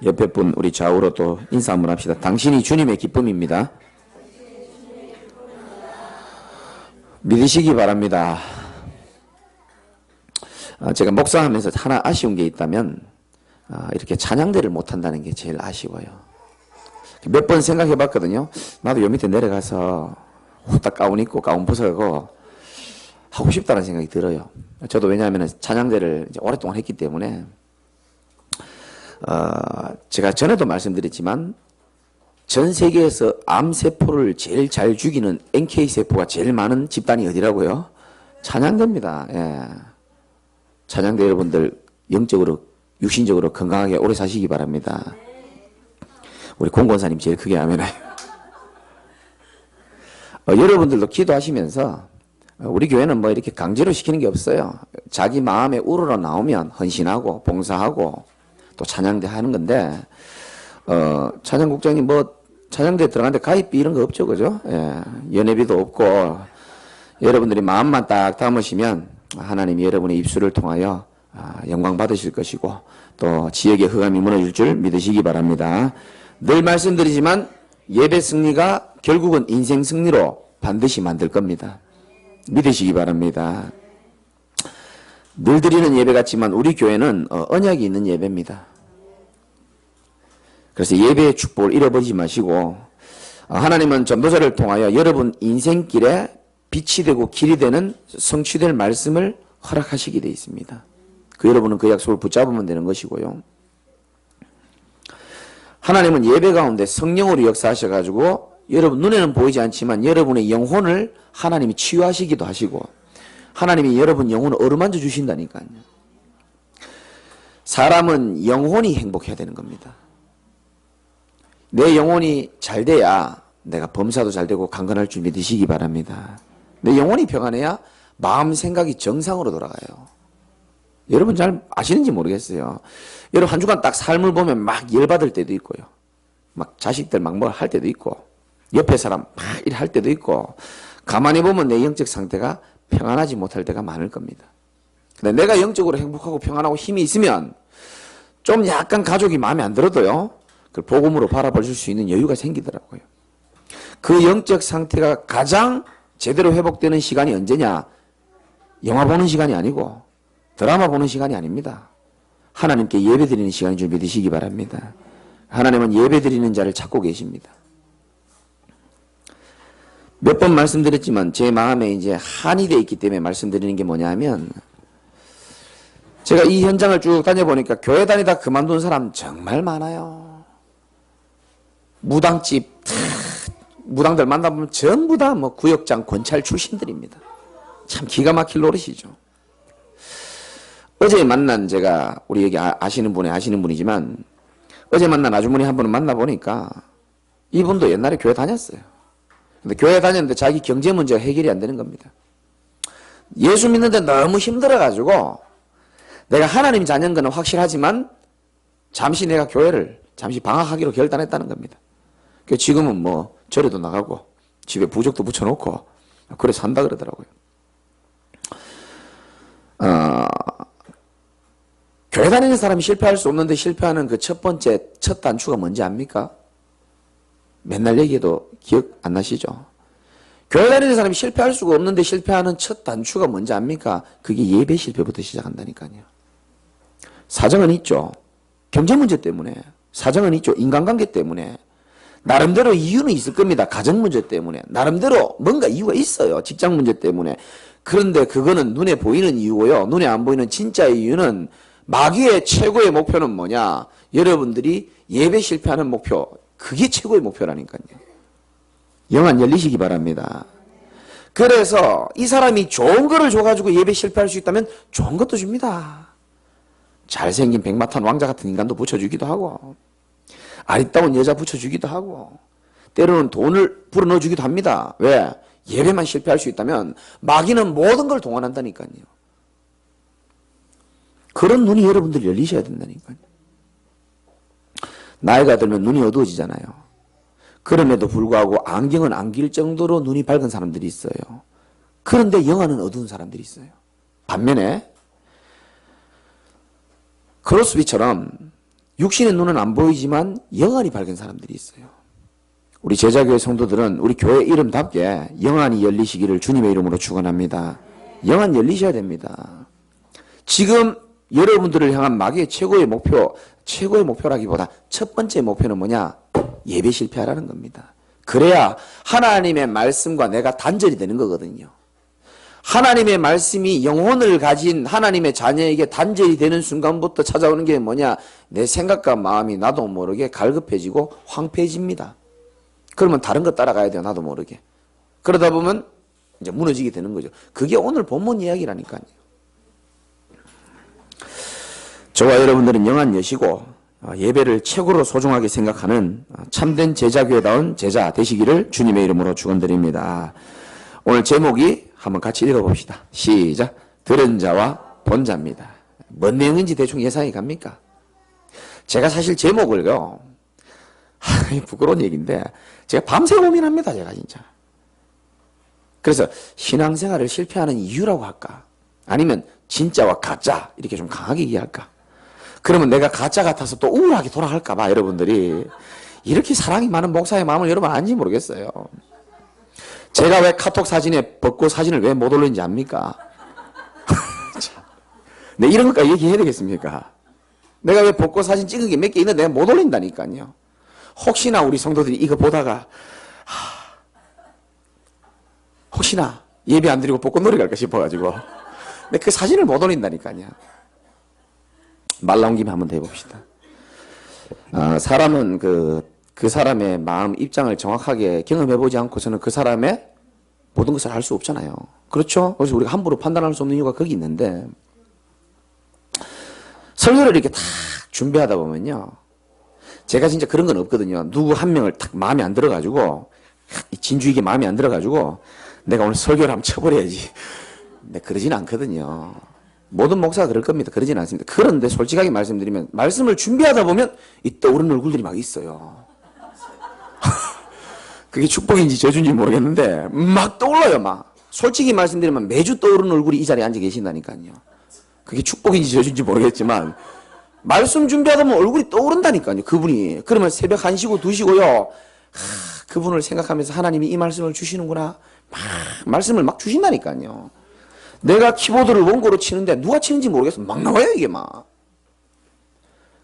옆에 분 우리 좌우로 또 인사 한번 합시다. 당신이 주님의 기쁨입니다. 믿으시기 바랍니다. 제가 목사하면서 하나 아쉬운 게 있다면 이렇게 찬양대를 못한다는 게 제일 아쉬워요. 몇 번 생각해 봤거든요. 나도 요 밑에 내려가서 후딱 가운 입고 가운 벗어가고 하고 싶다는 생각이 들어요. 저도 왜냐하면 찬양대를 이제 오랫동안 했기 때문에 제가 전에도 말씀드렸지만 전 세계에서 암세포를 제일 잘 죽이는 NK세포가 제일 많은 집단이 어디라고요? 찬양대입니다. 예. 찬양대 여러분들 영적으로 육신적으로 건강하게 오래 사시기 바랍니다. 우리 공권사님 제일 크게 아멘해요. 여러분들도 기도하시면서 우리 교회는 뭐 이렇게 강제로 시키는 게 없어요. 자기 마음에 우러러 나오면 헌신하고 봉사하고 또 찬양대 하는 건데 찬양국장님 뭐 찬양대 들어가는데 가입비 이런 거 없죠, 그죠? 예, 연회비도 없고 여러분들이 마음만 딱 담으시면 하나님이 여러분의 입술을 통하여 영광 받으실 것이고 또 지역의 흑암이 무너질 줄 믿으시기 바랍니다. 늘 말씀드리지만 예배 승리가 결국은 인생 승리로 반드시 만들 겁니다. 믿으시기 바랍니다. 늘 드리는 예배 같지만 우리 교회는 언약이 있는 예배입니다. 그래서 예배의 축복을 잃어버리지 마시고 하나님은 전도자를 통하여 여러분 인생길에 빛이 되고 길이 되는 성취될 말씀을 허락하시게 되어 있습니다. 여러분은 그 약속을 붙잡으면 되는 것이고요. 하나님은 예배 가운데 성령으로 역사하셔가지고 여러분 눈에는 보이지 않지만 여러분의 영혼을 하나님이 치유하시기도 하시고 하나님이 여러분 영혼을 어루만져 주신다니까요. 사람은 영혼이 행복해야 되는 겁니다. 내 영혼이 잘 돼야 내가 범사도 잘 되고 강건할 줄 믿으시기 바랍니다. 내 영혼이 평안해야 마음 생각이 정상으로 돌아가요. 여러분 잘 아시는지 모르겠어요. 여러분 한 주간 딱 삶을 보면 막 열받을 때도 있고요. 막 자식들 막 뭘 할 때도 있고 옆에 사람 막 일할 때도 있고 가만히 보면 내 영적 상태가 평안하지 못할 때가 많을 겁니다. 근데 내가 영적으로 행복하고 평안하고 힘이 있으면 좀 약간 가족이 마음에 안 들어도요. 그걸 복음으로 바라볼 수 있는 여유가 생기더라고요. 그 영적 상태가 가장 제대로 회복되는 시간이 언제냐? 영화 보는 시간이 아니고 드라마 보는 시간이 아닙니다. 하나님께 예배드리는 시간인 줄 믿으시기 바랍니다. 하나님은 예배드리는 자를 찾고 계십니다. 몇 번 말씀드렸지만 제 마음에 이제 한이 되어 있기 때문에 말씀드리는 게 뭐냐면 제가 이 현장을 쭉 다녀보니까 교회 다니다 그만둔 사람 정말 많아요. 무당집 무당들 만나보면 전부 다 뭐 구역장 권찰 출신들입니다. 참 기가 막힐 노릇이죠. 어제 만난 제가 우리 여기 아시는 분이지만 어제 만난 아주머니 한 분을 만나보니까 이분도 옛날에 교회 다녔어요. 근데 교회 다녔는데 자기 경제 문제가 해결이 안 되는 겁니다. 예수 믿는데 너무 힘들어가지고 내가 하나님 자녀인 건 확실하지만 잠시 내가 교회를 잠시 방학하기로 결단했다는 겁니다. 지금은 뭐 절에도 나가고 집에 부적도 붙여놓고 그래 산다 그러더라고요. 교회 다니는 사람이 실패할 수 없는데 실패하는 그 첫 번째 첫 단추가 뭔지 압니까? 맨날 얘기해도 기억 안 나시죠? 교회 다니는 사람이 실패할 수가 없는데 실패하는 첫 단추가 뭔지 압니까? 그게 예배 실패부터 시작한다니까요. 사정은 있죠. 경제 문제 때문에. 사정은 있죠. 인간관계 때문에. 나름대로 이유는 있을 겁니다. 가정 문제 때문에. 나름대로 뭔가 이유가 있어요. 직장 문제 때문에. 그런데 그거는 눈에 보이는 이유고요. 눈에 안 보이는 진짜 이유는 마귀의 최고의 목표는 뭐냐? 여러분들이 예배 실패하는 목표. 그게 최고의 목표라니까요. 영안 열리시기 바랍니다. 그래서 이 사람이 좋은 거를 줘가지고 예배 실패할 수 있다면 좋은 것도 줍니다. 잘생긴 백마탄 왕자 같은 인간도 붙여주기도 하고 아리따운 여자 붙여주기도 하고 때로는 돈을 불어넣어주기도 합니다. 왜? 예배만 실패할 수 있다면 마귀는 모든 걸 동원한다니까요. 그런 눈이 여러분들 열리셔야 된다니까요. 나이가 들면 눈이 어두워지잖아요. 그럼에도 불구하고 안경은 안 낄 정도로 눈이 밝은 사람들이 있어요. 그런데 영안은 어두운 사람들이 있어요. 반면에 크로스비처럼 육신의 눈은 안 보이지만 영안이 밝은 사람들이 있어요. 우리 제자교회 성도들은 우리 교회 이름답게 영안이 열리시기를 주님의 이름으로 축원합니다. 영안 열리셔야 됩니다. 지금 여러분들을 향한 마귀의 최고의 목표라기보다 첫 번째 목표는 뭐냐? 예배 실패하라는 겁니다. 그래야 하나님의 말씀과 내가 단절이 되는 거거든요. 하나님의 말씀이 영혼을 가진 하나님의 자녀에게 단절이 되는 순간부터 찾아오는 게 뭐냐? 내 생각과 마음이 나도 모르게 갈급해지고 황폐해집니다. 그러면 다른 거 따라가야 돼요. 나도 모르게. 그러다 보면 이제 무너지게 되는 거죠. 그게 오늘 본문 이야기라니까요. 저와 여러분들은 영안 여시고 예배를 최고로 소중하게 생각하는 참된 제자교회다운 제자 되시기를 주님의 이름으로 축원드립니다. 오늘 제목이 한번 같이 읽어봅시다. 시작. 들은 자와 본 자입니다. 뭔 내용인지 대충 예상이 갑니까? 제가 사실 제목을요, 부끄러운 얘기인데 제가 밤새 고민합니다. 제가 진짜. 그래서 신앙생활을 실패하는 이유라고 할까? 아니면 진짜와 가짜 이렇게 좀 강하게 얘기할까? 그러면 내가 가짜 같아서 또 우울하게 돌아갈까 봐 여러분들이 이렇게 사랑이 많은 목사의 마음을 여러분 아는지 모르겠어요. 제가 왜 카톡 사진에 벚꽃 사진을 왜 못 올리는지 압니까? 네, 이런 것까지 얘기해야 되겠습니까? 내가 왜 벚꽃 사진 찍은 게 몇 개 있는데 내가 못 올린다니까요. 혹시나 우리 성도들이 이거 보다가 혹시나 예배 안 드리고 벚꽃놀이 갈까 싶어가지고 근데 그 사진을 못 올린다니까요. 말 나온 김에 한번 더 해봅시다. 사람은 그 사람의 마음 입장을 정확하게 경험해보지 않고서는 그 사람의 모든 것을 알 수 없잖아요. 그렇죠? 그래서 우리가 함부로 판단할 수 없는 이유가 거기 있는데 설교를 이렇게 딱 준비하다 보면요. 제가 진짜 그런 건 없거든요. 누구 한 명을 딱 마음에 안 들어가지고 진주에게 마음에 안 들어가지고 내가 오늘 설교를 한번 쳐버려야지. 근데 그러진 않거든요. 모든 목사가 그럴 겁니다. 그러진 않습니다. 그런데 솔직하게 말씀드리면 말씀을 준비하다 보면 이 떠오르는 얼굴들이 막 있어요. 그게 축복인지 저주인지 모르겠는데 막 떠올라요. 막 솔직히 말씀드리면 매주 떠오르는 얼굴이 이 자리에 앉아 계신다니까요. 그게 축복인지 저주인지 모르겠지만 말씀 준비하다 보면 얼굴이 떠오른다니까요. 그분이. 그러면 새벽 1시고 2시고요. 그분을 생각하면서 하나님이 이 말씀을 주시는구나. 막 말씀을 막 주신다니까요. 내가 키보드를 원고로 치는데 누가 치는지 모르겠어. 막 나와요 이게 막.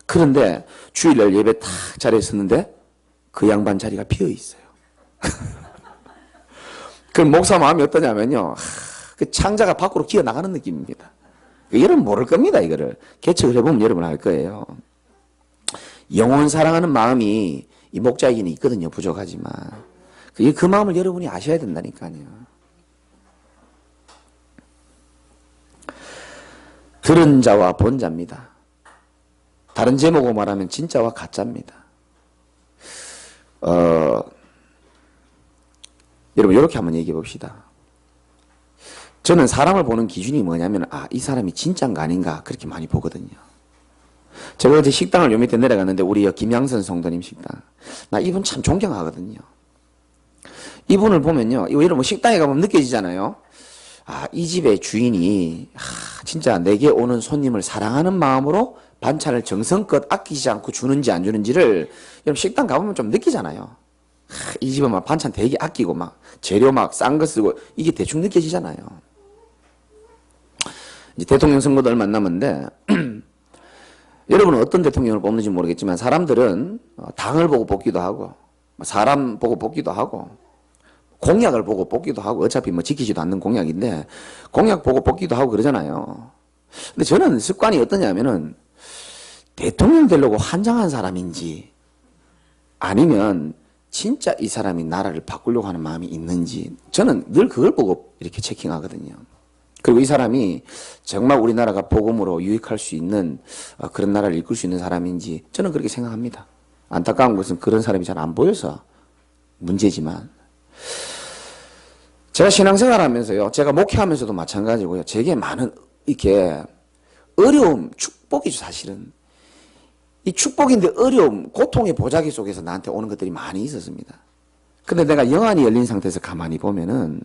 그런데 주일날 예배 딱 자리에 섰는데 그 양반 자리가 비어 있어요. 그럼 목사 마음이 어떠냐면요. 그 창자가 밖으로 기어 나가는 느낌입니다. 여러분 모를 겁니다. 이거를 개척을 해보면 여러분 알 거예요. 영혼 사랑하는 마음이 이 목자에게는 있거든요. 부족하지만 그 마음을 여러분이 아셔야 된다니까요. 들은 자와 본 자입니다. 다른 제목으로 말하면 진짜와 가짜입니다. 여러분 이렇게 한번 얘기해 봅시다. 저는 사람을 보는 기준이 뭐냐면 이 사람이 진짜인가 아닌가 그렇게 많이 보거든요. 제가 어제 식당을 요 밑에 내려갔는데 우리 김양선 성도님 식당. 나 이분 참 존경하거든요. 이분을 보면요. 여러분 뭐 식당에 가면 느껴지잖아요. 이 집의 주인이 진짜 내게 오는 손님을 사랑하는 마음으로 반찬을 정성껏 아끼지 않고 주는지 안 주는지를 여러분 식당 가보면 좀 느끼잖아요. 이 집은 막 반찬 되게 아끼고 막 재료 막 싼 거 쓰고 이게 대충 느껴지잖아요. 이제 대통령 선거도 얼마 안 남았는데 여러분은 어떤 대통령을 뽑는지 모르겠지만 사람들은 당을 보고 뽑기도 하고 사람 보고 뽑기도 하고 공약을 보고 뽑기도 하고 어차피 뭐 지키지도 않는 공약인데 공약 보고 뽑기도 하고 그러잖아요. 근데 저는 습관이 어떠냐면은 대통령 되려고 환장한 사람인지 아니면 진짜 이 사람이 나라를 바꾸려고 하는 마음이 있는지 저는 늘 그걸 보고 이렇게 체킹하거든요. 그리고 이 사람이 정말 우리나라가 복음으로 유익할 수 있는 그런 나라를 이끌 수 있는 사람인지 저는 그렇게 생각합니다. 안타까운 것은 그런 사람이 잘 안 보여서 문제지만 제가 신앙생활 하면서요. 제가 목회하면서도 마찬가지고요. 제게 많은 이렇게 어려움, 축복이죠 사실은. 이 축복인데 어려움, 고통의 보자기 속에서 나한테 오는 것들이 많이 있었습니다. 근데 내가 영안이 열린 상태에서 가만히 보면은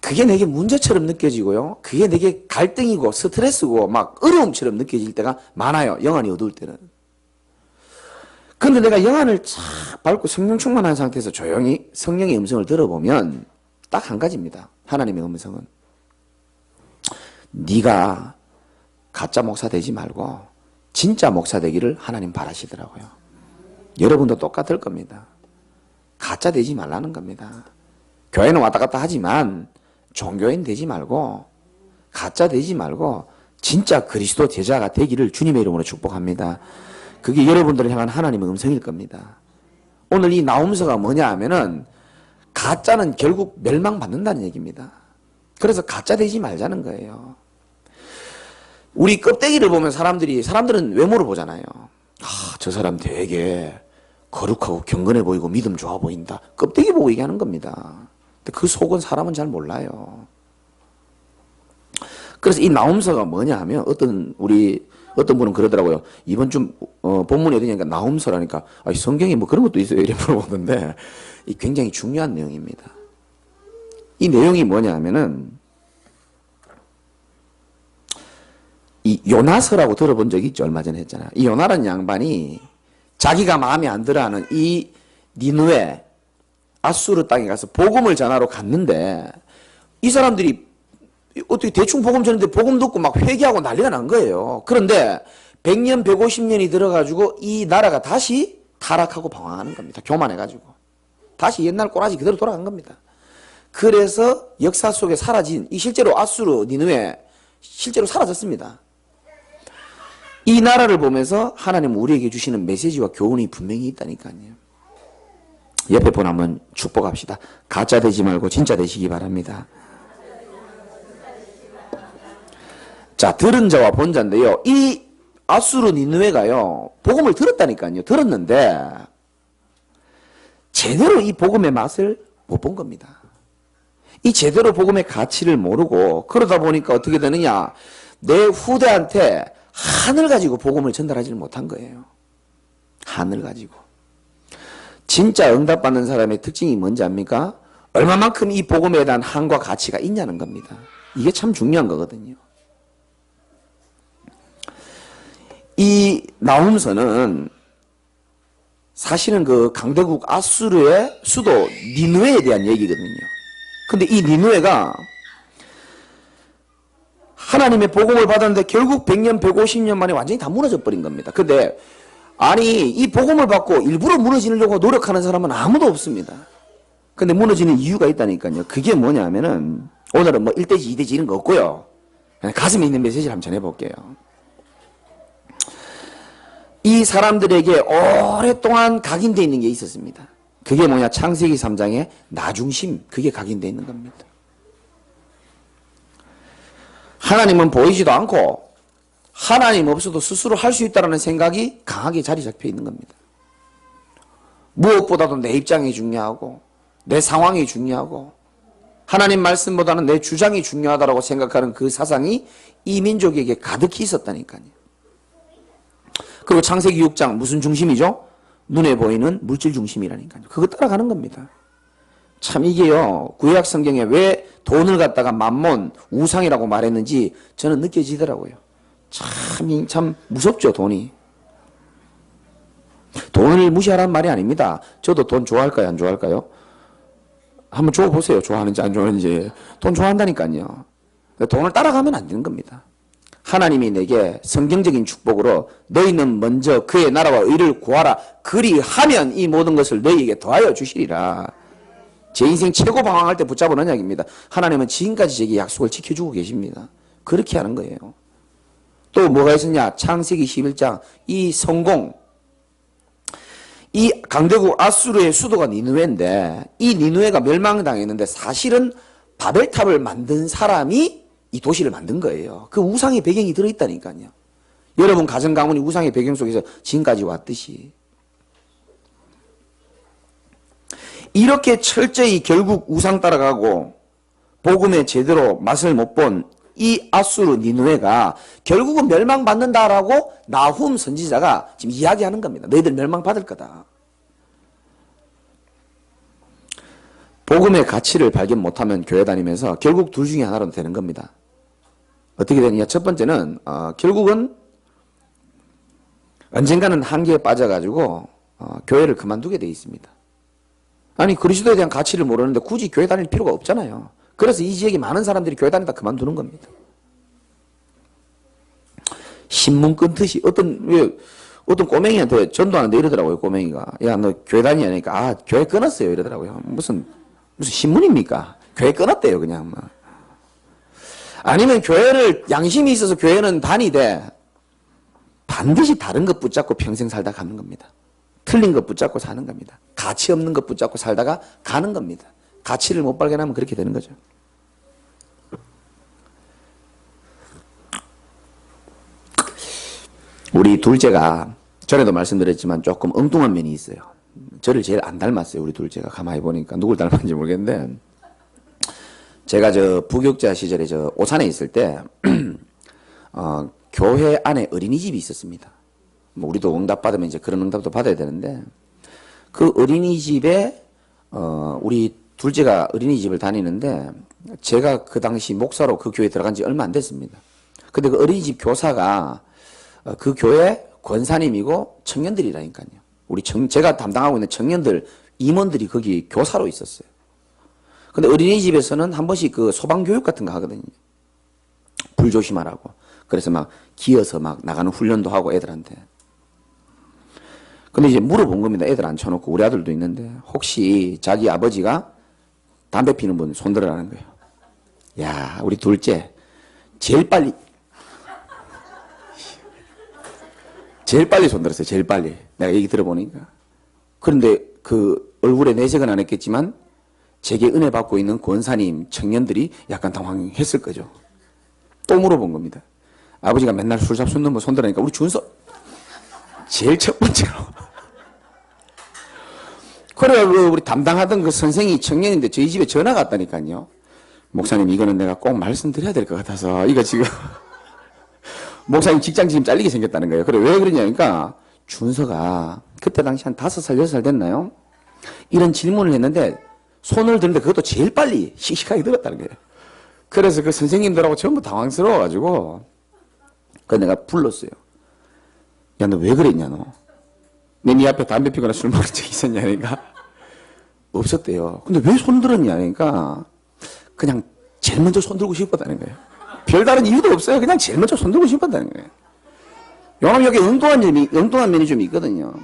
그게 내게 문제처럼 느껴지고요. 그게 내게 갈등이고 스트레스고 막 어려움처럼 느껴질 때가 많아요. 영안이 어두울 때는. 근데 내가 영안을 쫙 밟고 성령 충만한 상태에서 조용히 성령의 음성을 들어보면 딱 한 가지입니다. 하나님의 음성은 네가 가짜 목사 되지 말고 진짜 목사 되기를 하나님 바라시더라고요. 여러분도 똑같을 겁니다. 가짜 되지 말라는 겁니다. 교회는 왔다 갔다 하지만 종교인 되지 말고 가짜 되지 말고 진짜 그리스도 제자가 되기를 주님의 이름으로 축복합니다. 그게 여러분들을 향한 하나님의 음성일 겁니다. 오늘 이 나홈서가 뭐냐 하면은 가짜는 결국 멸망받는다는 얘기입니다. 그래서 가짜 되지 말자는 거예요. 우리 껍데기를 보면 사람들은 외모를 보잖아요. 저 사람 되게 거룩하고 경건해 보이고 믿음 좋아 보인다. 껍데기 보고 얘기하는 겁니다. 근데 그 속은 사람은 잘 몰라요. 그래서 이 나홈서가 뭐냐 하면 어떤 분은 그러더라고요. 이번 주 본문이 어디냐니까 나홈서라니까 성경에 뭐 그런 것도 있어요. 이렇게 물어보는데 이 굉장히 중요한 내용입니다. 이 내용이 뭐냐 하면은 이 요나서라고 들어본 적이 있죠. 얼마 전에 했잖아요. 이 요나라는 양반이 자기가 마음에 안 들어하는 이 니느웨 아수르 땅에 가서 복음을 전하러 갔는데 이 사람들이 어떻게 대충 복음 전했는데 복음 듣고 막 회개하고 난리가 난 거예요. 그런데 100년, 150년이 들어가지고 이 나라가 다시 타락하고 방황하는 겁니다. 교만해가지고. 다시 옛날 꼬라지 그대로 돌아간 겁니다. 그래서 역사 속에 사라진 이 실제로 아수르, 니느웨 실제로 사라졌습니다. 이 나라를 보면서 하나님 우리에게 주시는 메시지와 교훈이 분명히 있다니까요. 옆에 분 한번 축복합시다. 가짜 되지 말고 진짜 되시기 바랍니다. 자, 들은 자와 본 자인데요. 이 아수르 니느웨가요, 복음을 들었다니까요. 들었는데 제대로 이 복음의 맛을 못 본 겁니다. 이 제대로 복음의 가치를 모르고 그러다 보니까 어떻게 되느냐, 내 후대한테 한을 가지고 복음을 전달하지를 못한 거예요. 한을 가지고. 진짜 응답받는 사람의 특징이 뭔지 압니까? 얼마만큼 이 복음에 대한 한과 가치가 있냐는 겁니다. 이게 참 중요한 거거든요. 이 나홈서는 사실은 그 강대국 아수르의 수도 니느웨에 대한 얘기거든요. 근데 이 니느웨가 하나님의 복음을 받았는데 결국 100년, 150년 만에 완전히 다 무너져 버린 겁니다. 근데 아니 이 복음을 받고 일부러 무너지려고 노력하는 사람은 아무도 없습니다. 근데 무너지는 이유가 있다니까요. 그게 뭐냐 하면은 오늘은 뭐 1대지, 2대지 이런 거 없고요. 그냥 가슴에 있는 메시지를 한번 전해볼게요. 이 사람들에게 오랫동안 각인되어 있는 게 있었습니다. 그게 뭐냐, 창세기 3장의 나중심, 그게 각인되어 있는 겁니다. 하나님은 보이지도 않고 하나님 없어도 스스로 할 수 있다는 생각이 강하게 자리 잡혀 있는 겁니다. 무엇보다도 내 입장이 중요하고 내 상황이 중요하고 하나님 말씀보다는 내 주장이 중요하다고 생각하는 그 사상이 이 민족에게 가득히 있었다니까요. 그리고 창세기 6장 무슨 중심이죠? 눈에 보이는 물질 중심이라니까요. 그거 따라가는 겁니다. 참 이게요, 구약 성경에 왜 돈을 갖다가 만몬, 우상이라고 말했는지 저는 느껴지더라고요. 참 무섭죠, 돈이. 돈을 무시하라는 말이 아닙니다. 저도 돈 좋아할까요, 안 좋아할까요? 한번 줘보세요. 좋아하는지 안 좋아하는지. 돈 좋아한다니까요. 돈을 따라가면 안 되는 겁니다. 하나님이 내게 성경적인 축복으로 너희는 먼저 그의 나라와 의를 구하라. 그리하면 이 모든 것을 너희에게 더하여 주시리라. 제 인생 최고 방황할 때 붙잡은 언약입니다. 하나님은 지금까지 제게 약속을 지켜주고 계십니다. 그렇게 하는 거예요. 또 뭐가 있었냐? 창세기 11장 이 성공, 이 강대국 아수르의 수도가 니느웨인데 이 니느웨가 멸망당했는데 사실은 바벨탑을 만든 사람이 이 도시를 만든 거예요. 그 우상의 배경이 들어있다니까요. 여러분 가정 가문이 우상의 배경 속에서 지금까지 왔듯이. 이렇게 철저히 결국 우상 따라가고 복음에 제대로 맛을 못 본 이 아수르 니느웨가 결국은 멸망받는다라고 나훔 선지자가 지금 이야기하는 겁니다. 너희들 멸망받을 거다. 복음의 가치를 발견 못하면 교회 다니면서 결국 둘 중에 하나로 되는 겁니다. 어떻게 되느냐? 첫 번째는 결국은 언젠가는 한계에 빠져가지고 교회를 그만두게 돼 있습니다. 아니 그리스도에 대한 가치를 모르는데 굳이 교회 다닐 필요가 없잖아요. 그래서 이 지역에 많은 사람들이 교회 다니다 그만두는 겁니다. 신문 끊듯이 어떤 꼬맹이한테 전도하는데 이러더라고요. 꼬맹이가 야 너 교회 다니냐니까 아 교회 끊었어요 이러더라고요. 무슨 신문입니까? 교회 끊었대요 그냥 막. 아니면 교회를 양심이 있어서 교회는 다니되 반드시 다른 것 붙잡고 평생 살다 가는 겁니다. 틀린 것 붙잡고 사는 겁니다. 가치 없는 것 붙잡고 살다가 가는 겁니다. 가치를 못 발견하면 그렇게 되는 거죠. 우리 둘째가 전에도 말씀드렸지만 조금 엉뚱한 면이 있어요. 저를 제일 안 닮았어요. 우리 둘째가 가만히 보니까 누굴 닮았는지 모르겠는데 제가 부교육자 시절에 오산에 있을 때 교회 안에 어린이집이 있었습니다. 뭐 우리도 응답 받으면 이제 그런 응답도 받아야 되는데 그 어린이집에 우리 둘째가 어린이집을 다니는데 제가 그 당시 목사로 그 교회에 들어간 지 얼마 안 됐습니다. 근데 그 어린이집 교사가 그 교회 권사님이고 청년들이라니까요. 제가 담당하고 있는 청년들 임원들이 거기 교사로 있었어요. 근데 어린이집에서는 한 번씩 그 소방교육 같은 거 하거든요. 불 조심하라고. 그래서 막 기어서 막 나가는 훈련도 하고 애들한테. 근데 이제 물어본 겁니다. 애들 앉혀놓고 우리 아들도 있는데 혹시 자기 아버지가 담배 피는 분 손들어라는 거예요. 야 우리 둘째 제일 빨리 손들었어요. 제일 빨리. 내가 얘기 들어보니까. 그런데 그 얼굴에 내색은 안 했겠지만 제게 은혜 받고 있는 권사님 청년들이 약간 당황했을 거죠. 또 물어본 겁니다. 아버지가 맨날 술 잡수는 분 손들으니까 우리 준서 제일 첫 번째로. 그래 우리 담당하던 그 선생이 청년인데 저희 집에 전화가 왔다니까요. 목사님 이거는 내가 꼭 말씀드려야 될 것 같아서 이거 지금 목사님 직장 지금 잘리게 생겼다는 거예요. 그래 왜 그러냐니까 준서가 그때 당시 한 5살 6살 됐나요? 이런 질문을 했는데 손을 드는데 그것도 제일 빨리 씩씩하게 들었다는 거예요. 그래서 그 선생님들하고 전부 당황스러워가지고 그 내가 불렀어요. 야 너 왜 그랬냐 너. 네 앞에 담배 피거나 술 먹은 적 있었냐니까 없었대요. 근데 왜 손 들었냐니까 그냥 제일 먼저 손 들고 싶었다는 거예요. 별다른 이유도 없어요. 그냥 제일 먼저 손 들고 싶었다는 거예요. 요놈 여기 엉뚱한 면이 좀 있거든요.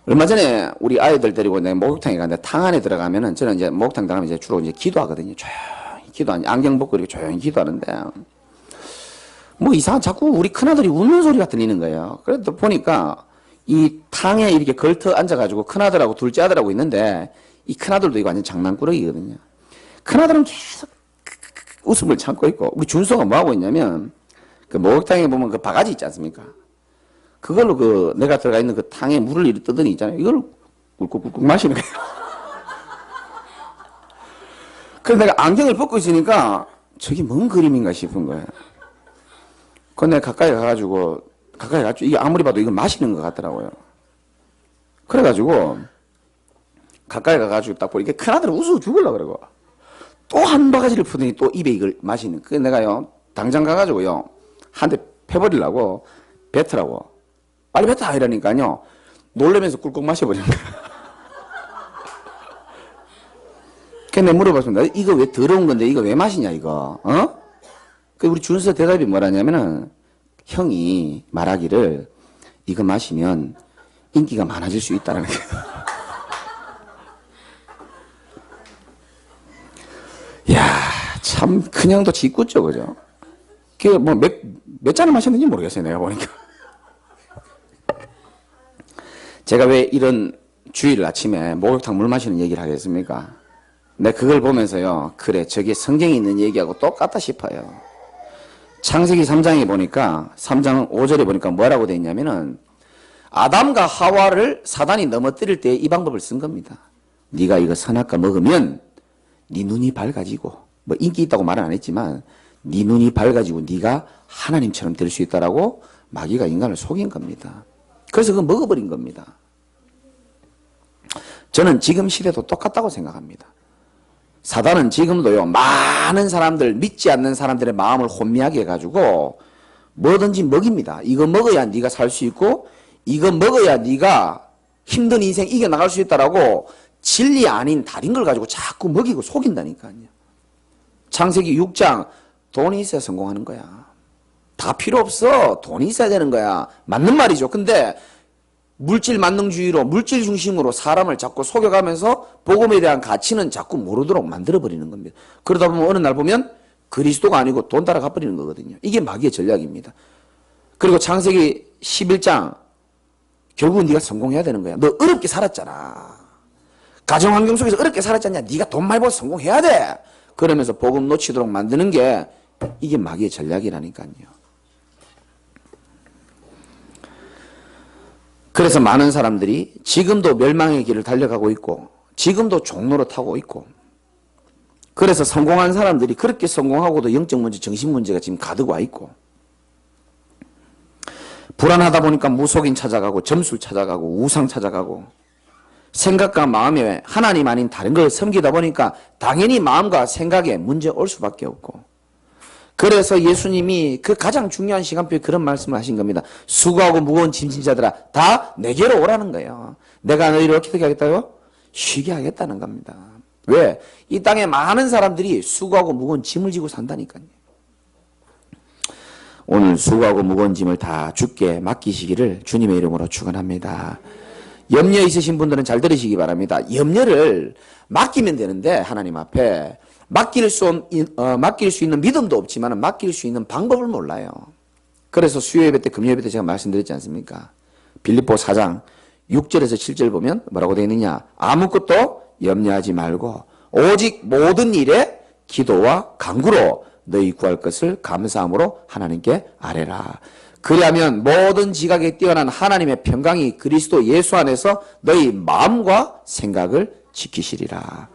얼마 전에 우리 아이들 데리고 내가 목욕탕에 갔는데 탕 안에 들어가면은 저는 이제 목욕탕 들어가면 이제 주로 이제 기도하거든요. 조용히 기도하는 안경 벗고 이렇게 조용히 기도하는데 뭐 이상한 자꾸 우리 큰아들이 우는 소리가 들리는 거예요. 그래도 보니까 이 탕에 이렇게 걸터 앉아가지고 큰아들하고 둘째 아들하고 있는데 이 큰아들도 이거 완전 장난꾸러기거든요. 큰아들은 계속 웃음을 참고 있고 우리 준서가 뭐 하고 있냐면 그 목욕탕에 보면 그 바가지 있지 않습니까? 그걸로 그 내가 들어가 있는 그 탕에 물을 이렇게 뜨더니 있잖아요. 이걸 꿀꿀꿀꿀 마시는 거예요. 그래서 내가 안경을 벗고 있으니까 저게 뭔 그림인가 싶은 거예요. 그런데 가까이 가가지고 이게 아무리 봐도 이걸 마시는 것 같더라고요. 그래가지고 가까이 가가지고 딱 보니까 큰아들은 웃어 죽으려고 그러고 또 한 바가지를 푸더니 또 입에 이걸 마시는. 그래서 내가요 당장 가가지고요 한 대 패버리려고 뱉으라고 빨리 뱉어 이러니까요 놀라면서 꿀꺽 마셔버리는 거야. 그래서 내가 물어봤습니다. 이거 왜 더러운 건데 이거 왜 마시냐 이거 그 우리 준서 대답이 뭐라냐면은 형이 말하기를 이거 마시면 인기가 많아질 수 있다는 거예요. 야, 참 그냥도 짓궂죠, 그죠? 그 뭐 몇 잔을 마셨는지 모르겠어요, 내가 보니까. 제가 왜 이런 주일 아침에 목욕탕 물 마시는 얘기를 하겠습니까? 내가 그걸 보면서요, 그래, 저게 성경에 있는 얘기하고 똑같다 싶어요. 창세기 3장에 보니까 3장 5절에 보니까 뭐라고 돼 있냐면은 아담과 하와를 사단이 넘어뜨릴 때 이 방법을 쓴 겁니다. 네가 이거 선악과 먹으면 네 눈이 밝아지고 뭐 인기 있다고 말은 안 했지만 네 눈이 밝아지고 네가 하나님처럼 될 수 있다라고 마귀가 인간을 속인 겁니다. 그래서 그거 먹어버린 겁니다. 저는 지금 시대도 똑같다고 생각합니다. 사단은 지금도요 많은 사람들 믿지 않는 사람들의 마음을 혼미하게 해가지고 뭐든지 먹입니다. 이거 먹어야 네가 살 수 있고 이거 먹어야 네가 힘든 인생 이겨나갈 수 있다라고 진리 아닌 다른 걸 가지고 자꾸 먹이고 속인다니까요. 창세기 6장 돈이 있어야 성공하는 거야. 다 필요 없어. 돈이 있어야 되는 거야. 맞는 말이죠. 근데 물질 만능주의로 물질 중심으로 사람을 자꾸 속여가면서 복음에 대한 가치는 자꾸 모르도록 만들어버리는 겁니다. 그러다 보면 어느 날 보면 그리스도가 아니고 돈 따라 가버리는 거거든요. 이게 마귀의 전략입니다. 그리고 창세기 11장 결국은 네가 성공해야 되는 거야. 너 어렵게 살았잖아. 가정환경 속에서 어렵게 살았잖냐. 네가 돈 많이 벌어서 성공해야 돼. 그러면서 복음 놓치도록 만드는 게 이게 마귀의 전략이라니까요. 그래서 많은 사람들이 지금도 멸망의 길을 달려가고 있고 지금도 종로를 타고 있고 그래서 성공한 사람들이 그렇게 성공하고도 영적 문제, 정신 문제가 지금 가득 와 있고 불안하다 보니까 무속인 찾아가고 점술 찾아가고 우상 찾아가고 생각과 마음에 하나님 아닌 다른 걸 섬기다 보니까 당연히 마음과 생각에 문제 올 수밖에 없고 그래서 예수님이 그 가장 중요한 시간표에 그런 말씀을 하신 겁니다. 수고하고 무거운 짐진 자들아 다 내게로 오라는 거예요. 내가 너희를 어떻게 하겠다고요? 쉬게 하겠다는 겁니다. 왜? 이 땅에 많은 사람들이 수고하고 무거운 짐을 지고 산다니까요. 오늘 수고하고 무거운 짐을 다 주께 맡기시기를 주님의 이름으로 축원합니다. 염려 있으신 분들은 잘 들으시기 바랍니다. 염려를 맡기면 되는데 하나님 앞에 맡길 수 있는 믿음도 없지만 맡길 수 있는 방법을 몰라요. 그래서 수요예배 때 금요예배 때 제가 말씀드렸지 않습니까? 빌립보 4장 6절에서 7절 보면 뭐라고 되어 있느냐. 아무것도 염려하지 말고 오직 모든 일에 기도와 간구로 너희 구할 것을 감사함으로 하나님께 아뢰라. 그리하면 모든 지각에 뛰어난 하나님의 평강이 그리스도 예수 안에서 너희 마음과 생각을 지키시리라.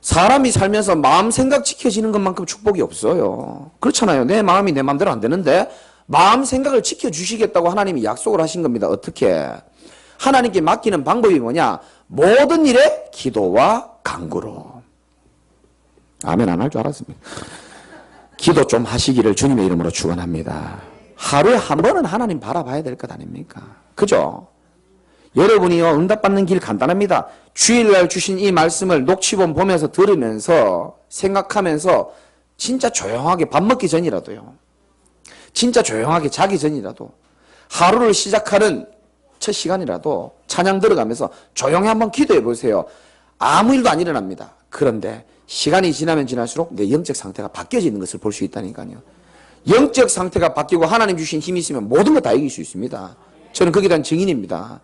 사람이 살면서 마음 생각 지켜지는 것만큼 축복이 없어요. 그렇잖아요. 내 마음이 내 마음대로 안 되는데 마음 생각을 지켜주시겠다고 하나님이 약속을 하신 겁니다. 어떻게? 하나님께 맡기는 방법이 뭐냐? 모든 일에 기도와 간구로. 아멘 안 할 줄 알았습니다. 기도 좀 하시기를 주님의 이름으로 축원합니다. 하루에 한 번은 하나님 바라봐야 될 것 아닙니까? 그죠? 여러분이요 응답받는 길 간단합니다. 주일날 주신 이 말씀을 녹취본 보면서 들으면서 생각하면서 진짜 조용하게 밥 먹기 전이라도요. 진짜 조용하게 자기 전이라도 하루를 시작하는 첫 시간이라도 찬양 들어가면서 조용히 한번 기도해 보세요. 아무 일도 안 일어납니다. 그런데 시간이 지나면 지날수록 내 영적 상태가 바뀌어지는 것을 볼 수 있다니까요. 영적 상태가 바뀌고 하나님 주신 힘이 있으면 모든 거 다 이길 수 있습니다. 저는 거기에 대한 증인입니다.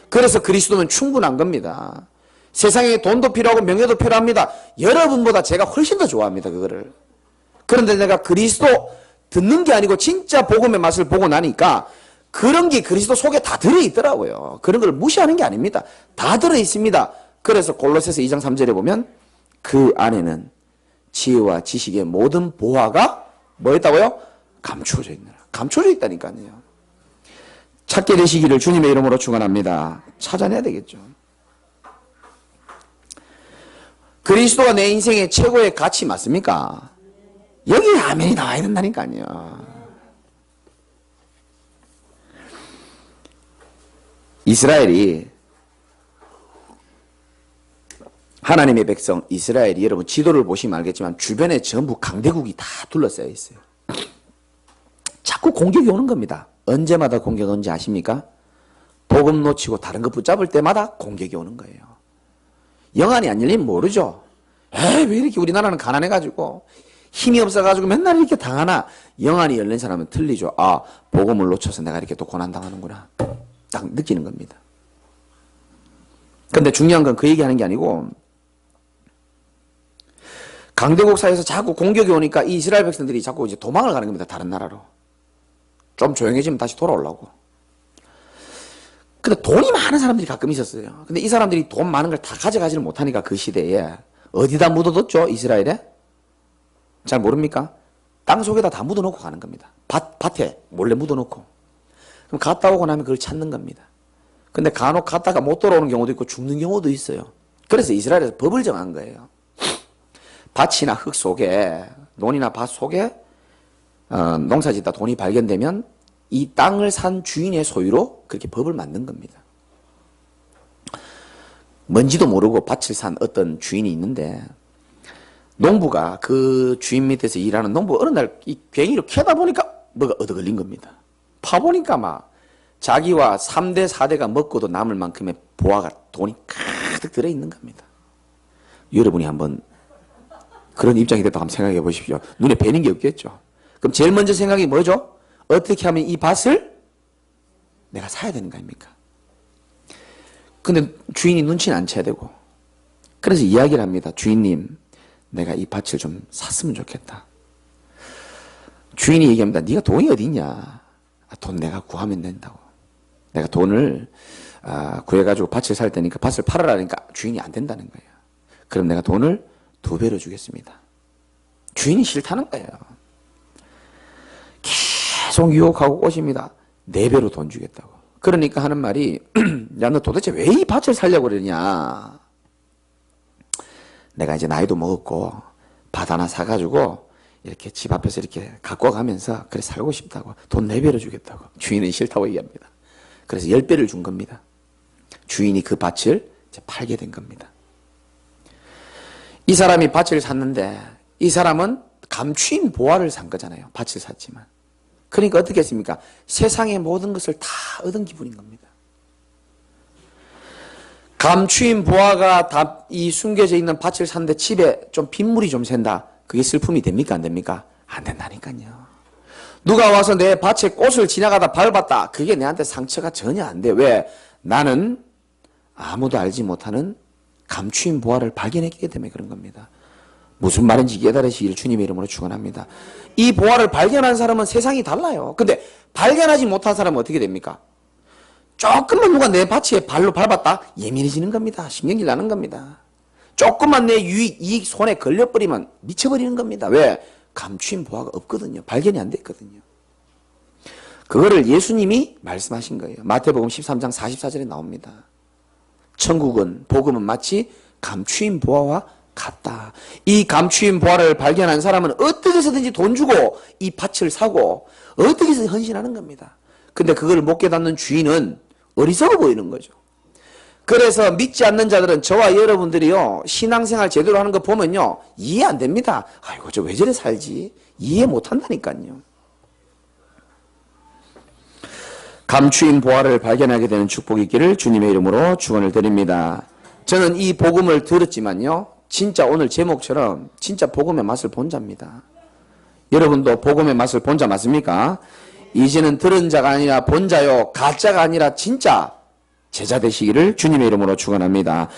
그래서 그리스도는 충분한 겁니다. 세상에 돈도 필요하고 명예도 필요합니다. 여러분보다 제가 훨씬 더 좋아합니다. 그거를. 그런데 내가 그리스도 듣는 게 아니고 진짜 복음의 맛을 보고 나니까 그런 게 그리스도 속에 다 들어있더라고요. 그런 걸 무시하는 게 아닙니다. 다 들어있습니다. 그래서 골로새서 2장 3절에 보면 그 안에는 지혜와 지식의 모든 보화가 뭐 있다고요? 감추어져 있느라. 감추어져 있다니까요. 찾게 되시기를 주님의 이름으로 축원합니다. 찾아내야 되겠죠. 그리스도가 내 인생의 최고의 가치 맞습니까? 여기 아멘이 나와야 된다니까요. 이스라엘이 하나님의 백성 이스라엘이 여러분 지도를 보시면 알겠지만 주변에 전부 강대국이 다 둘러싸여 있어요. 자꾸 공격이 오는 겁니다. 언제마다 공격 오는지 아십니까? 복음 놓치고 다른 거 붙잡을 때마다 공격이 오는 거예요. 영안이 안 열리면 모르죠. 에이 왜 이렇게 우리나라는 가난해가지고 힘이 없어가지고 맨날 이렇게 당하나. 영안이 열린 사람은 틀리죠. 아 복음을 놓쳐서 내가 이렇게 또 고난당하는구나. 딱 느끼는 겁니다. 근데 중요한 건 그 얘기하는 게 아니고 강대국 사이에서 자꾸 공격이 오니까 이 이스라엘 백성들이 자꾸 이제 도망을 가는 겁니다. 다른 나라로. 좀 조용해지면 다시 돌아오려고. 근데 돈이 많은 사람들이 가끔 있었어요. 근데 이 사람들이 돈 많은 걸 다 가져가지를 못하니까 그 시대에 어디다 묻어뒀죠? 이스라엘에? 잘 모릅니까? 땅 속에다 다 묻어놓고 가는 겁니다. 밭에 몰래 묻어놓고. 그럼 갔다 오고 나면 그걸 찾는 겁니다. 근데 간혹 갔다가 못 돌아오는 경우도 있고 죽는 경우도 있어요. 그래서 이스라엘에서 법을 정한 거예요. 밭이나 흙 속에, 논이나 밭 속에 농사 짓다 돈이 발견되면 이 땅을 산 주인의 소유로 그렇게 법을 만든 겁니다. 뭔지도 모르고 밭을 산 어떤 주인이 있는데 농부가 그 주인 밑에서 일하는 농부 어느 날 이 괭이로 캐다 보니까 뭐가 얻어 걸린 겁니다. 파보니까 막 자기와 3대, 4대가 먹고도 남을 만큼의 보화가 돈이 가득 들어있는 겁니다. 여러분이 한번 그런 입장이 됐다고 한번 생각해 보십시오. 눈에 뵈는 게 없겠죠. 그럼 제일 먼저 생각이 뭐죠? 어떻게 하면 이 밭을 내가 사야 되는 거 아닙니까? 근데 주인이 눈치는 안 채야 되고 그래서 이야기를 합니다. 주인님, 내가 이 밭을 좀 샀으면 좋겠다. 주인이 얘기합니다. 네가 돈이 어디 있냐? 돈 내가 구하면 된다고. 내가 돈을 구해가지고 밭을 살 테니까 밭을 팔아라니까 주인이 안 된다는 거예요. 그럼 내가 돈을 2배로 주겠습니다. 주인이 싫다는 거예요. 계속 유혹하고 꼬십니다. 4배로 돈 주겠다고. 그러니까 하는 말이 야, 너 도대체 왜 이 밭을 살려고 그러냐? 내가 이제 나이도 먹었고 밭 하나 사가지고 이렇게 집 앞에서 이렇게 갖고 가면서 그래 살고 싶다고. 돈 4배로 주겠다고. 주인은 싫다고 얘기합니다. 그래서 10배를 준 겁니다. 주인이 그 밭을 이제 팔게 된 겁니다. 이 사람이 밭을 샀는데 이 사람은 감추인 보화를 산 거잖아요. 밭을 샀지만. 그러니까 어떻게 했습니까? 세상의 모든 것을 다 얻은 기분인 겁니다. 감추인 보화가 다 이 숨겨져 있는 밭을 샀는데 집에 좀 빗물이 좀 샌다. 그게 슬픔이 됩니까? 안 됩니까? 안 된다니까요. 누가 와서 내 밭에 꽃을 지나가다 밟았다. 그게 내한테 상처가 전혀 안 돼. 왜? 나는 아무도 알지 못하는 감추인 보화를 발견했기 때문에 그런 겁니다. 무슨 말인지 깨달으시기를 주님의 이름으로 축원합니다. 이 보화를 발견한 사람은 세상이 달라요. 근데 발견하지 못한 사람은 어떻게 됩니까? 조금만 누가 내 밭에 발로 밟았다? 예민해지는 겁니다. 신경질 나는 겁니다. 조금만 내 이익 손에 걸려버리면 미쳐버리는 겁니다. 왜? 감추인 보화가 없거든요. 발견이 안 됐거든요. 그거를 예수님이 말씀하신 거예요. 마태복음 13장 44절에 나옵니다. 천국은, 복음은 마치 감추인 보화와 같다. 이 감추인 보화를 발견한 사람은 어떻게 해서든지 돈 주고 이 밭을 사고 어떻게 해서 헌신하는 겁니다. 근데 그걸 못 깨닫는 주인은 어리석어 보이는 거죠. 그래서 믿지 않는 자들은 저와 여러분들이요 신앙생활 제대로 하는 거 보면요 이해 안 됩니다. 아이고 저 왜 저래 살지? 이해 못 한다니까요. 감추인 보화를 발견하게 되는 축복이 있기를 주님의 이름으로 축원을 드립니다. 저는 이 복음을 들었지만요 진짜 오늘 제목처럼 진짜 복음의 맛을 본 자입니다. 여러분도 복음의 맛을 본 자 맞습니까? 이제는 들은 자가 아니라 본 자요 가짜가 아니라 진짜 제자 되시기를 주님의 이름으로 축원합니다.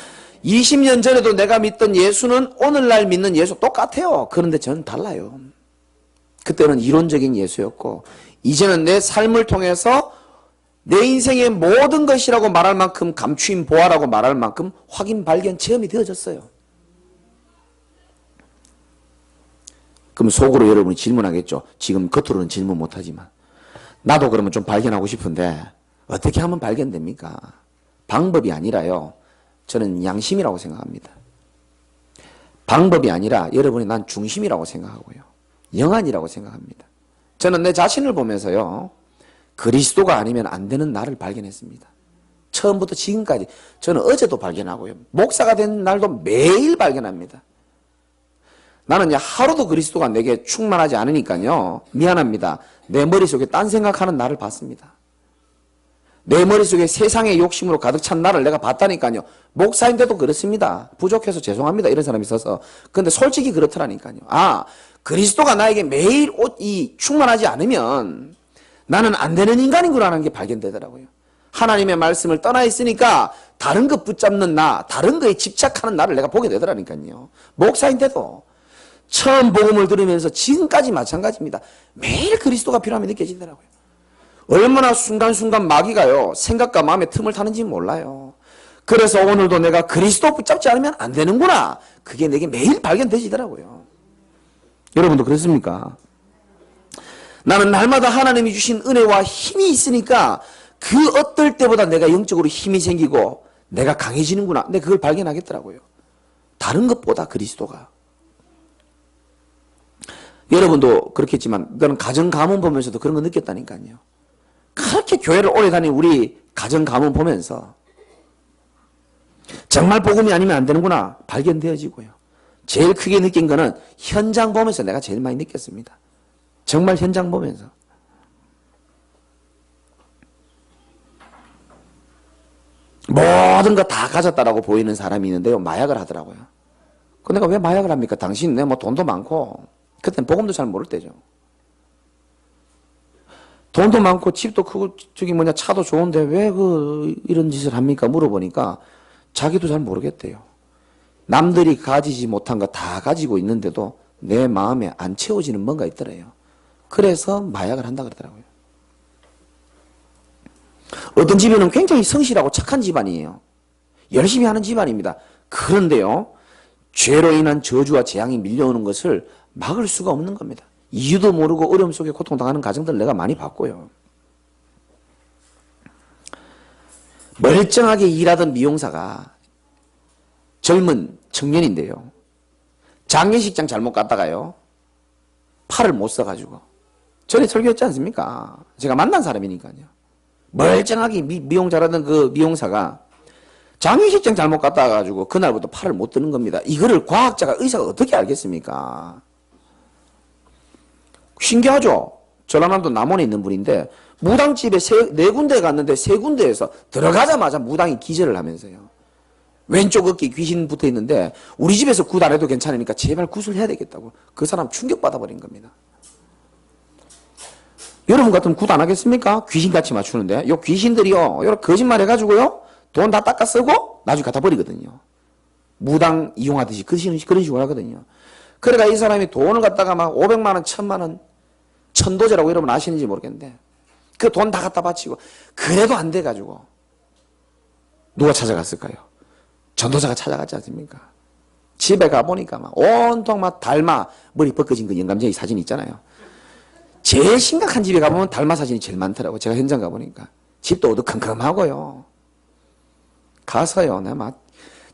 20년 전에도 내가 믿던 예수는 오늘날 믿는 예수 똑같아요. 그런데 저는 달라요. 그때는 이론적인 예수였고 이제는 내 삶을 통해서 내 인생의 모든 것이라고 말할 만큼 감추인 보화라고 말할 만큼 확인 발견 체험이 되어졌어요. 그럼 속으로 여러분이 질문하겠죠. 지금 겉으로는 질문 못하지만 나도 그러면 좀 발견하고 싶은데 어떻게 하면 발견됩니까? 방법이 아니라요. 저는 양심이라고 생각합니다. 방법이 아니라 여러분이 난 중심이라고 생각하고요. 영안이라고 생각합니다. 저는 내 자신을 보면서요. 그리스도가 아니면 안 되는 나를 발견했습니다. 처음부터 지금까지 저는 어제도 발견하고요. 목사가 된 날도 매일 발견합니다. 나는 하루도 그리스도가 내게 충만하지 않으니까요. 미안합니다. 내 머릿속에 딴 생각하는 나를 봤습니다. 내 머릿속에 세상의 욕심으로 가득 찬 나를 내가 봤다니까요. 목사인데도 그렇습니다. 부족해서 죄송합니다. 이런 사람이 있어서. 근데 솔직히 그렇더라니까요. 아, 그리스도가 나에게 매일 옷이 충만하지 않으면 나는 안 되는 인간이구나 하는 게 발견되더라고요. 하나님의 말씀을 떠나 있으니까 다른 것 붙잡는 나, 다른 거에 집착하는 나를 내가 보게 되더라니까요. 목사인데도 처음 복음을 들으면서 지금까지 마찬가지입니다. 매일 그리스도가 필요함이 느껴지더라고요. 얼마나 순간순간 마귀가요 생각과 마음의 틈을 타는지 몰라요. 그래서 오늘도 내가 그리스도 붙잡지 않으면 안 되는구나. 그게 내게 매일 발견되시더라고요. 여러분도 그렇습니까? 나는 날마다 하나님이 주신 은혜와 힘이 있으니까 그 어떨 때보다 내가 영적으로 힘이 생기고 내가 강해지는구나. 근데 그걸 발견하겠더라고요. 다른 것보다 그리스도가. 여러분도 그렇겠지만 너는 가정 가문 보면서도 그런 거 느꼈다니까요. 그렇게 교회를 오래 다닌 우리 가정 가문 보면서 정말 복음이 아니면 안 되는구나 발견되어지고요. 제일 크게 느낀 거는 현장 보면서 내가 제일 많이 느꼈습니다. 정말 현장 보면서. 모든 거 다 가졌다라고 보이는 사람이 있는데요. 마약을 하더라고요. 그 내가 왜 마약을 합니까? 당신 내 뭐 돈도 많고 그때는 복음도 잘 모를 때죠. 돈도 많고 집도 크고 저기 뭐냐 차도 좋은데 왜 이런 짓을 합니까? 물어보니까 자기도 잘 모르겠대요. 남들이 가지지 못한 거 다 가지고 있는데도 내 마음에 안 채워지는 뭔가 있더래요. 그래서 마약을 한다 그러더라고요. 어떤 집에는 굉장히 성실하고 착한 집안이에요. 열심히 하는 집안입니다. 그런데요, 죄로 인한 저주와 재앙이 밀려오는 것을 막을 수가 없는 겁니다. 이유도 모르고 어려움 속에 고통당하는 가정들 내가 많이 봤고요. 멀쩡하게 일하던 미용사가 젊은 청년인데요. 장례식장 잘못 갔다가요. 팔을 못 써가지고. 전에 설교했지 않습니까? 제가 만난 사람이니까요. 멀쩡하게 미용 잘하던 그 미용사가 장례식장 잘못 갔다 와가지고 그날부터 팔을 못 드는 겁니다. 이거를 과학자가 의사가 어떻게 알겠습니까? 신기하죠? 전라남도 남원에 있는 분인데 무당집에 네 군데 갔는데 세 군데에서 들어가자마자 무당이 기절을 하면서요. 왼쪽 어깨에 귀신 붙어 있는데 우리 집에서 굿 안 해도 괜찮으니까 제발 굿을 해야 되겠다고. 그 사람 충격받아 버린 겁니다. 여러분 같으면 굿 안 하겠습니까? 귀신같이 맞추는데. 요 귀신들이요. 이렇게 거짓말 해가지고요. 돈 다 닦아 쓰고 나중에 갖다 버리거든요. 무당 이용하듯이 그런 식으로 하거든요. 그러니까 이 사람이 돈을 갖다가 막 500만 원, 1000만 원, 천도제라고 여러분 아시는지 모르겠는데 그 돈 다 갖다 바치고 그래도 안 돼가지고 누가 찾아갔을까요? 전도사가 찾아갔지 않습니까? 집에 가보니까 막 온통 막 달마 머리 벗겨진 그 영감쟁이 사진 있잖아요. 제일 심각한 집에 가보면 달마 사진이 제일 많더라고요. 제가 현장 가보니까. 집도 어두컴컴하고요. 가서요. 내가 막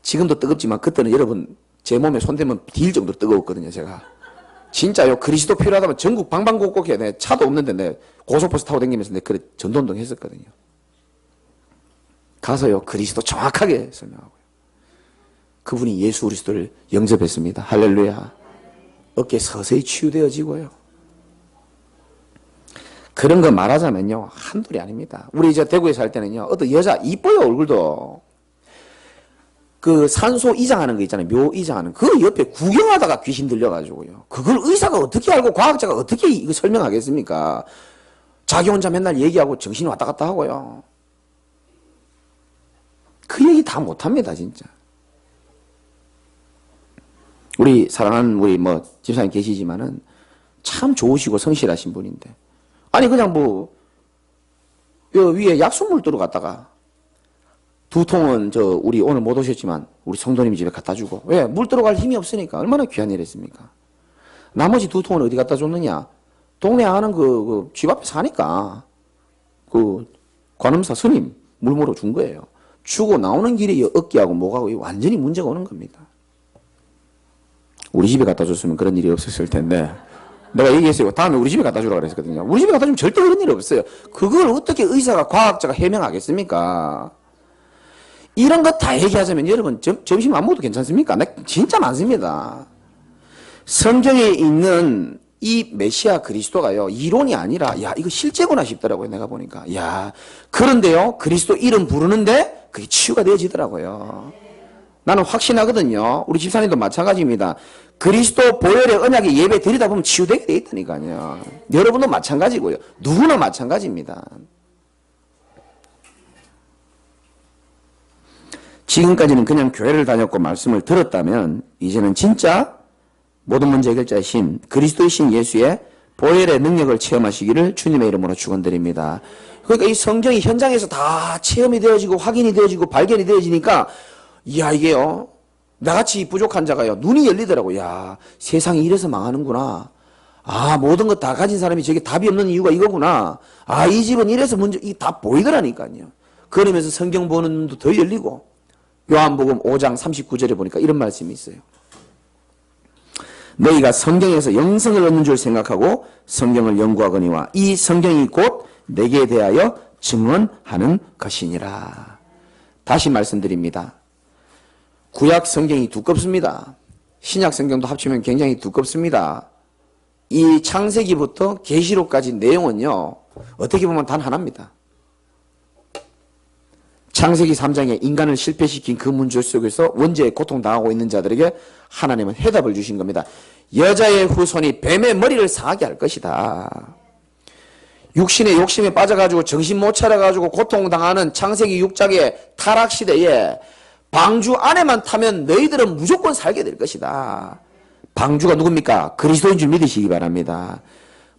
지금도 뜨겁지만 그때는 여러분 제 몸에 손대면 딜 정도로 뜨거웠거든요. 제가. 진짜요. 그리스도 필요하다면 전국 방방곡곡에 내 차도 없는데 내 고속버스 타고 다니면서 내 그래 전도운동 했었거든요. 가서요. 그리스도 정확하게 설명하고요. 그분이 예수 그리스도를 영접했습니다. 할렐루야. 어깨 서서히 치유되어지고요. 그런 거 말하자면요. 한둘이 아닙니다. 우리 이제 대구에 살 때는요. 어떤 여자 이뻐요. 얼굴도. 그 산소 이장하는 거 있잖아요. 묘 이장하는 그 옆에 구경하다가 귀신 들려가지고요. 그걸 의사가 어떻게 알고 과학자가 어떻게 이거 설명하겠습니까? 자기 혼자 맨날 얘기하고 정신이 왔다 갔다 하고요. 그 얘기 다 못합니다. 진짜. 우리 사랑하는 우리 뭐 집사님 계시지만은 참 좋으시고 성실하신 분인데 아니 그냥 뭐 요 위에 약수물도로 갔다가 두 통은 우리 오늘 못 오셨지만 우리 성도님 집에 갖다 주고 왜? 물 들어갈 힘이 없으니까 얼마나 귀한 일 했습니까? 나머지 두 통은 어디 갖다 줬느냐? 동네 아는 그 집 앞에 사니까 그 관음사 스님 물모로 준 거예요. 주고 나오는 길에 어깨하고 목하고 완전히 문제가 오는 겁니다. 우리 집에 갖다 줬으면 그런 일이 없었을 텐데 내가 얘기했어요. 다음에 우리 집에 갖다 주라고 그랬거든요. 우리 집에 갖다 주면 절대 그런 일이 없어요. 그걸 어떻게 의사가 과학자가 해명하겠습니까? 이런 거 다 얘기하자면 여러분 점심 안 먹어도 괜찮습니까? 진짜 많습니다. 성경에 있는 이 메시아 그리스도가요. 이론이 아니라 야 이거 실제구나 싶더라고요. 내가 보니까. 야 그런데요. 그리스도 이름 부르는데 그게 치유가 되어지더라고요. 나는 확신하거든요. 우리 집사님도 마찬가지입니다. 그리스도 보혈의 언약의 예배 드리다 보면 치유되게 돼 있다니까요. 여러분도 마찬가지고요. 누구나 마찬가지입니다. 지금까지는 그냥 교회를 다녔고 말씀을 들었다면 이제는 진짜 모든 문제 해결자이신 그리스도이신 예수의 보혈의 능력을 체험하시기를 주님의 이름으로 축원드립니다. 그러니까 이 성경이 현장에서 다 체험이 되어지고 확인이 되어지고 발견이 되어지니까 이야 이게요. 나같이 부족한 자가요. 눈이 열리더라고요. 야 세상이 이래서 망하는구나. 아 모든 것 다 가진 사람이 저게 답이 없는 이유가 이거구나. 아 이 집은 이래서 문제 다 보이더라니까요. 그러면서 성경 보는 눈도 더 열리고 요한복음 5장 39절에 보니까 이런 말씀이 있어요. 너희가 성경에서 영생을 얻는 줄 생각하고 성경을 연구하거니와 이 성경이 곧 내게 대하여 증언하는 것이니라. 다시 말씀드립니다. 구약 성경이 두껍습니다. 신약 성경도 합치면 굉장히 두껍습니다. 이 창세기부터 계시록까지 내용은요, 어떻게 보면 단 하나입니다. 창세기 3장에 인간을 실패시킨 그 문제 속에서 원죄에 고통당하고 있는 자들에게 하나님은 해답을 주신 겁니다. 여자의 후손이 뱀의 머리를 상하게 할 것이다. 육신의 욕심에 빠져가지고 정신 못 차려가지고 고통당하는 창세기 6장의 타락시대에 방주 안에만 타면 너희들은 무조건 살게 될 것이다. 방주가 누굽니까? 그리스도인 줄 믿으시기 바랍니다.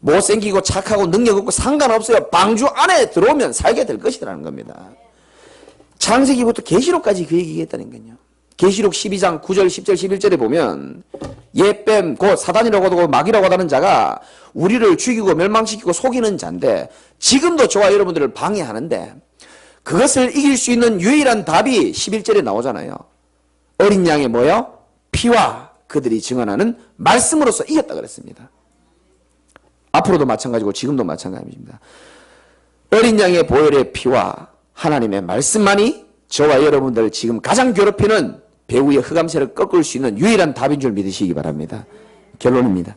못생기고 착하고 능력 없고 상관없어요. 방주 안에 들어오면 살게 될 것이라는 겁니다. 창세기부터 계시록까지 그 얘기했다는 거예요. 계시록 12장 9절 10절 11절에 보면 옛뱀 곧 사단이라고 하고 마귀라고 하는 자가 우리를 죽이고 멸망시키고 속이는 자인데 지금도 저와 여러분들을 방해하는데 그것을 이길 수 있는 유일한 답이 11절에 나오잖아요. 어린 양의 뭐요? 피와 그들이 증언하는 말씀으로서 이겼다 그랬습니다. 앞으로도 마찬가지고 지금도 마찬가지입니다. 어린 양의 보혈의 피와 하나님의 말씀만이 저와 여러분들 지금 가장 괴롭히는 배후의 흑암세를 꺾을 수 있는 유일한 답인 줄 믿으시기 바랍니다. 결론입니다.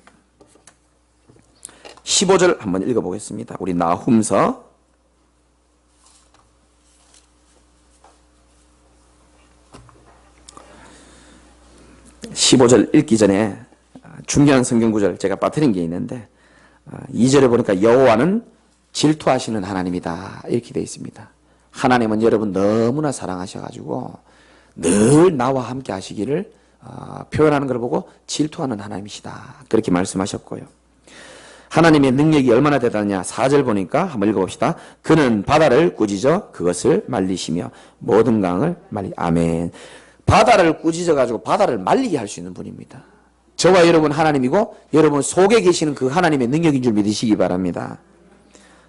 15절 한번 읽어보겠습니다. 우리 나훔서 15절 읽기 전에 중요한 성경 구절 제가 빠뜨린 게 있는데 2절에 보니까 여호와는 질투하시는 하나님이다 이렇게 되어 있습니다. 하나님은 여러분 너무나 사랑하셔가지고 늘 나와 함께 하시기를 표현하는 걸 보고 질투하는 하나님이시다 그렇게 말씀하셨고요. 하나님의 능력이 얼마나 대단하냐 4절 보니까 한번 읽어봅시다. 그는 바다를 꾸짖어 그것을 말리시며 모든 강을 아멘. 바다를 꾸짖어가지고 바다를 말리게 할 수 있는 분입니다. 저와 여러분 하나님이고 여러분 속에 계시는 그 하나님의 능력인 줄 믿으시기 바랍니다.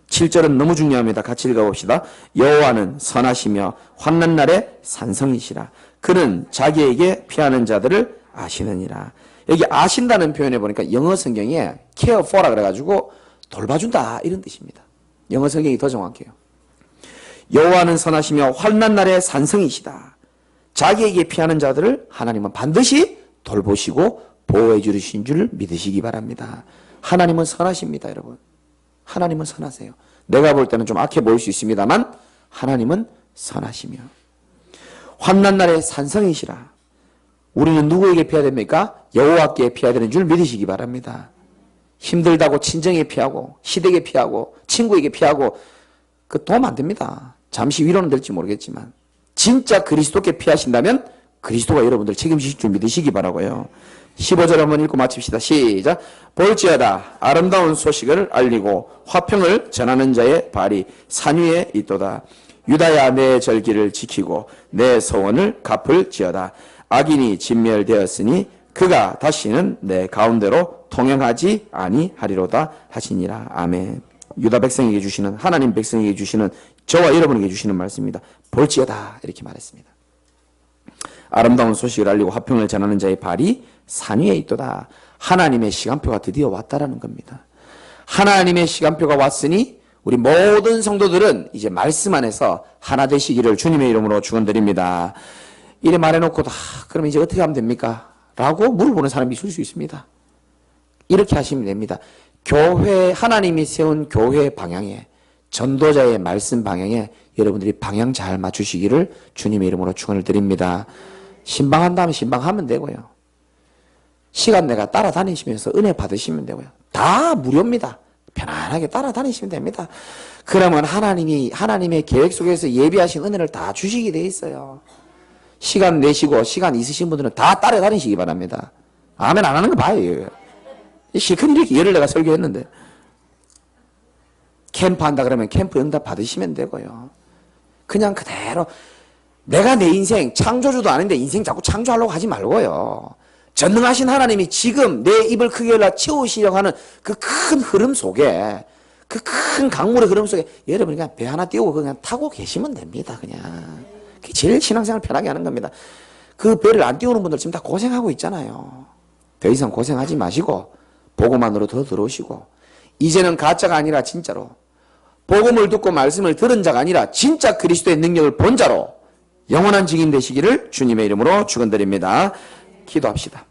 7절은 너무 중요합니다. 같이 읽어봅시다. 여호와는 선하시며 환난 날에 산성이시라. 그는 자기에게 피하는 자들을 아시느니라. 여기 아신다는 표현에 보니까 영어 성경에 care for라 그래가지고 돌봐준다 이런 뜻입니다. 영어 성경이 더 정확해요. 여호와는 선하시며 환난 날에 산성이시다. 자기에게 피하는 자들을 하나님은 반드시 돌보시고 보호해 주신 줄 믿으시기 바랍니다. 하나님은 선하십니다, 여러분. 하나님은 선하세요. 내가 볼 때는 좀 악해 보일 수 있습니다만 하나님은 선하시며 환난 날에 산성이시라. 우리는 누구에게 피해야 됩니까? 여호와께 피해야 되는 줄 믿으시기 바랍니다. 힘들다고 친정에 피하고 시댁에 피하고 친구에게 피하고 그 도움 안 됩니다. 잠시 위로는 될지 모르겠지만 진짜 그리스도께 피하신다면 그리스도가 여러분들 책임지실 줄 믿으시기 바라고요. 15절 한번 읽고 마칩시다. 시작. 볼지어다 아름다운 소식을 알리고 화평을 전하는 자의 발이 산 위에 있도다. 유다야 내 절기를 지키고 내 소원을 갚을지어다. 악인이 진멸되었으니 그가 다시는 내 가운데로 통행하지 아니하리로다 하시니라. 아멘. 유다 백성에게 주시는 하나님 백성에게 주시는 저와 여러분에게 주시는 말씀입니다. 볼지어다 이렇게 말했습니다. 아름다운 소식을 알리고 화평을 전하는 자의 발이 산 위에 있도다. 하나님의 시간표가 드디어 왔다라는 겁니다. 하나님의 시간표가 왔으니 우리 모든 성도들은 이제 말씀 안에서 하나 되시기를 주님의 이름으로 축원드립니다. 이래 말해놓고 그럼 이제 어떻게 하면 됩니까? 라고 물어보는 사람이 있을 수 있습니다. 이렇게 하시면 됩니다. 교회 하나님이 세운 교회 방향에 전도자의 말씀 방향에 여러분들이 방향 잘 맞추시기를 주님의 이름으로 축원을 드립니다. 신방한다면 신방하면 되고요. 시간 내가 따라다니시면서 은혜 받으시면 되고요. 다 무료입니다. 편안하게 따라다니시면 됩니다. 그러면 하나님의 계획 속에서 예비하신 은혜를 다 주시게 돼 있어요. 시간 내시고 시간 있으신 분들은 다 따라다니시기 바랍니다. 아멘 안 하는 거 봐요. 실컷 이렇게 열을 내가 설교했는데 캠프 한다 그러면 캠프 응답 받으시면 되고요. 그냥 그대로 내가 내 인생 창조주도 아닌데 인생 자꾸 창조하려고 하지 말고요. 전능하신 하나님이 지금 내 입을 크게 열라 채우시려고 하는 그 큰 흐름 속에 그 큰 강물의 흐름 속에 여러분이 그냥 배 하나 띄우고 그냥 타고 계시면 됩니다. 그냥 그게 제일 신앙생활 편하게 하는 겁니다. 그 배를 안 띄우는 분들 지금 다 고생하고 있잖아요. 더 이상 고생하지 마시고 보고만으로 더 들어오시고 이제는 가짜가 아니라 진짜로 복음을 듣고 말씀을 들은 자가 아니라 진짜 그리스도의 능력을 본 자로 영원한 증인 되시기를 주님의 이름으로 축원드립니다. 기도합시다.